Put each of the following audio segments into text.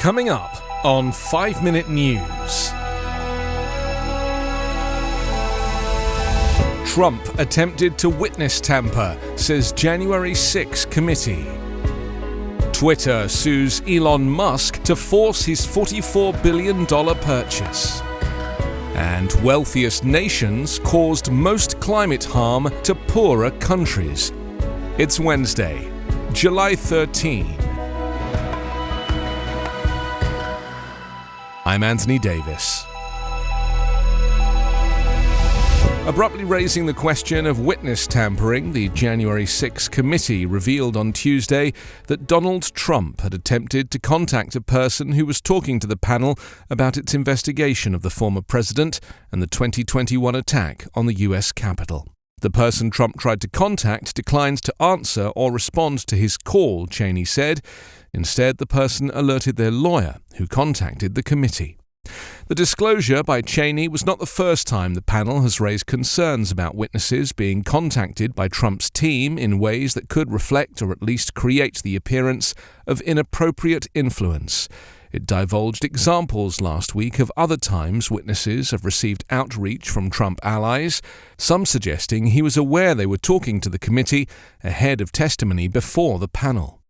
Coming up on 5 Minute News. Trump attempted to witness tamper, says January 6 committee. Twitter sues Elon Musk to force his $44 billion purchase. And wealthiest nations caused most climate harm to poorer countries. It's Wednesday, July 13. I'm Anthony Davis. Abruptly raising the question of witness tampering, the January 6 committee revealed on Tuesday that Donald Trump had attempted to contact a person who was talking to the panel about its investigation of the former president and the 2021 attack on the U.S. Capitol. The person Trump tried to contact declined to answer or respond to his call, Cheney said. Instead, the person alerted their lawyer, who contacted the committee. The disclosure by Cheney was not the first time the panel has raised concerns about witnesses being contacted by Trump's team in ways that could reflect or at least create the appearance of inappropriate influence. It divulged examples last week of other times witnesses have received outreach from Trump allies, some suggesting he was aware they were talking to the committee ahead of testimony before the panel.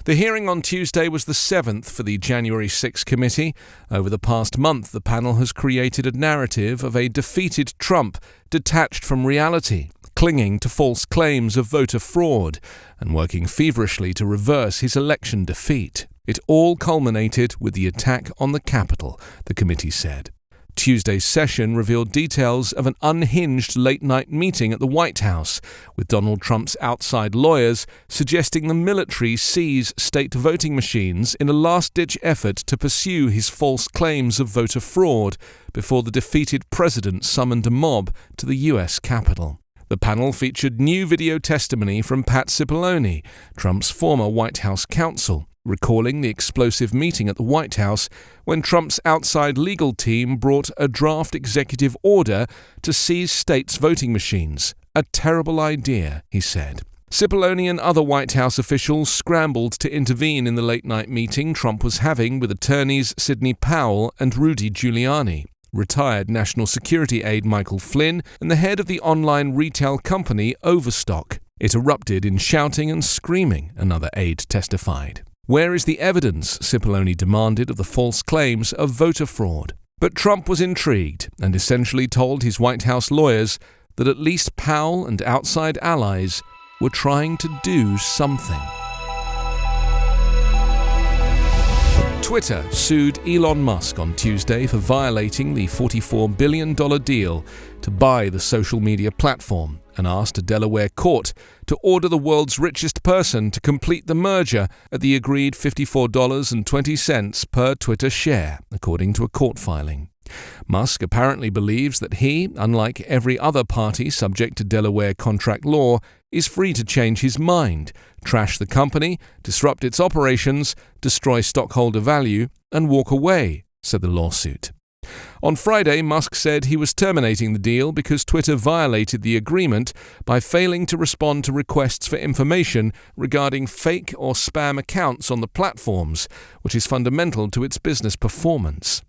The hearing on Tuesday was the seventh for the January 6 committee. Over the past month, the panel has created a narrative of a defeated Trump detached from reality, clinging to false claims of voter fraud, and working feverishly to reverse his election defeat. It all culminated with the attack on the Capitol, the committee said. Tuesday's session revealed details of an unhinged late-night meeting at the White House, with Donald Trump's outside lawyers suggesting the military seize state voting machines in a last-ditch effort to pursue his false claims of voter fraud before the defeated president summoned a mob to the U.S. Capitol. The panel featured new video testimony from Pat Cipollone, Trump's former White House counsel, recalling the explosive meeting at the White House when Trump's outside legal team brought a draft executive order to seize states' voting machines. A terrible idea, he said. Cipollone and other White House officials scrambled to intervene in the late-night meeting Trump was having with attorneys Sidney Powell and Rudy Giuliani, retired National Security aide Michael Flynn, and the head of the online retail company Overstock. It erupted in shouting and screaming, another aide testified. Where is the evidence, Cipollone demanded, of the false claims of voter fraud? But Trump was intrigued and essentially told his White House lawyers that at least Powell and outside allies were trying to do something. Twitter sued Elon Musk on Tuesday for violating the $44 billion deal to buy the social media platform and asked a Delaware court to order the world's richest person to complete the merger at the agreed $54.20 per Twitter share, according to a court filing. Musk apparently believes that he, unlike every other party subject to Delaware contract law, is free to change his mind, trash the company, disrupt its operations, destroy stockholder value, and walk away, said the lawsuit. On Friday, Musk said he was terminating the deal because Twitter violated the agreement by failing to respond to requests for information regarding fake or spam accounts on the platforms, which is fundamental to its business performance.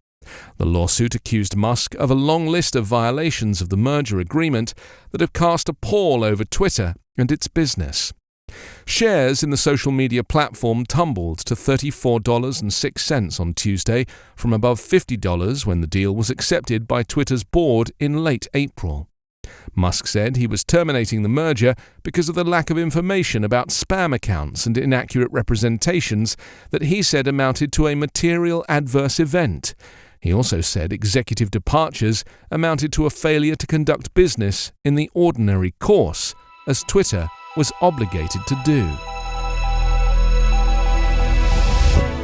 The lawsuit accused Musk of a long list of violations of the merger agreement that have cast a pall over Twitter and its business. Shares in the social media platform tumbled to $34.06 on Tuesday from above $50 when the deal was accepted by Twitter's board in late April. Musk said he was terminating the merger because of the lack of information about spam accounts and inaccurate representations that he said amounted to a material adverse event. He also said executive departures amounted to a failure to conduct business in the ordinary course, as Twitter was obligated to do.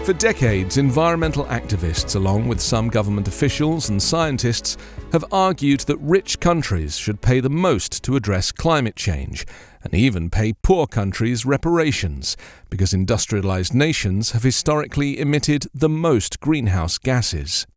For decades, environmental activists, along with some government officials and scientists, have argued that rich countries should pay the most to address climate change, and even pay poor countries reparations, because industrialized nations have historically emitted the most greenhouse gases.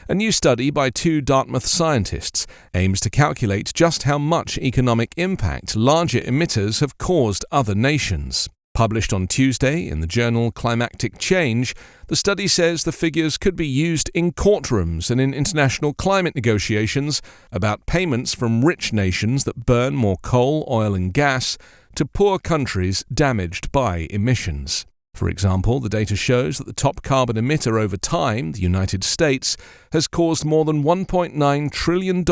A new study by two Dartmouth scientists aims to calculate just how much economic impact larger emitters have caused other nations. Published on Tuesday in the journal Climatic Change, the study says the figures could be used in courtrooms and in international climate negotiations about payments from rich nations that burn more coal, oil and gas to poor countries damaged by emissions. For example, the data shows that the top carbon emitter over time, the United States, has caused more than $1.9 trillion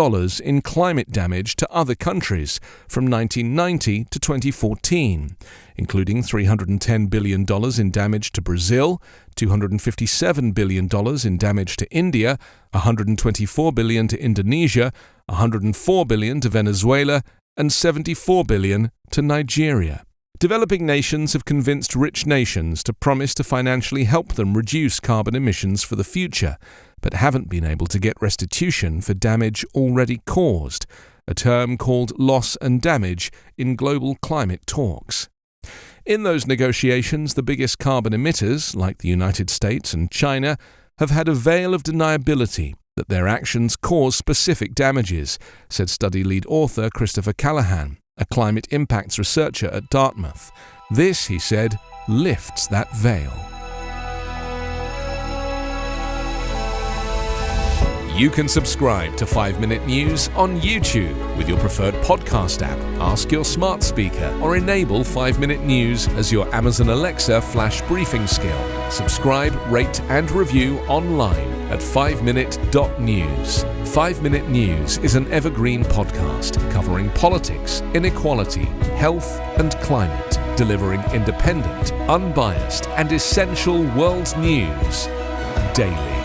in climate damage to other countries from 1990 to 2014, including $310 billion in damage to Brazil, $257 billion in damage to India, $124 billion to Indonesia, $104 billion to Venezuela, and $74 billion to Nigeria. Developing nations have convinced rich nations to promise to financially help them reduce carbon emissions for the future, but haven't been able to get restitution for damage already caused, a term called loss and damage in global climate talks. In those negotiations, the biggest carbon emitters, like the United States and China, have had a veil of deniability that their actions cause specific damages, said study lead author Christopher Callahan, a climate impacts researcher at Dartmouth. This, he said, lifts that veil. You can subscribe to 5-Minute News on YouTube with your preferred podcast app. Ask your smart speaker or enable 5-Minute News as your Amazon Alexa flash briefing skill. Subscribe, rate and review online at 5minute.news. 5-Minute News is an Evergreen podcast covering politics, inequality, health and climate, delivering independent, unbiased and essential world news daily.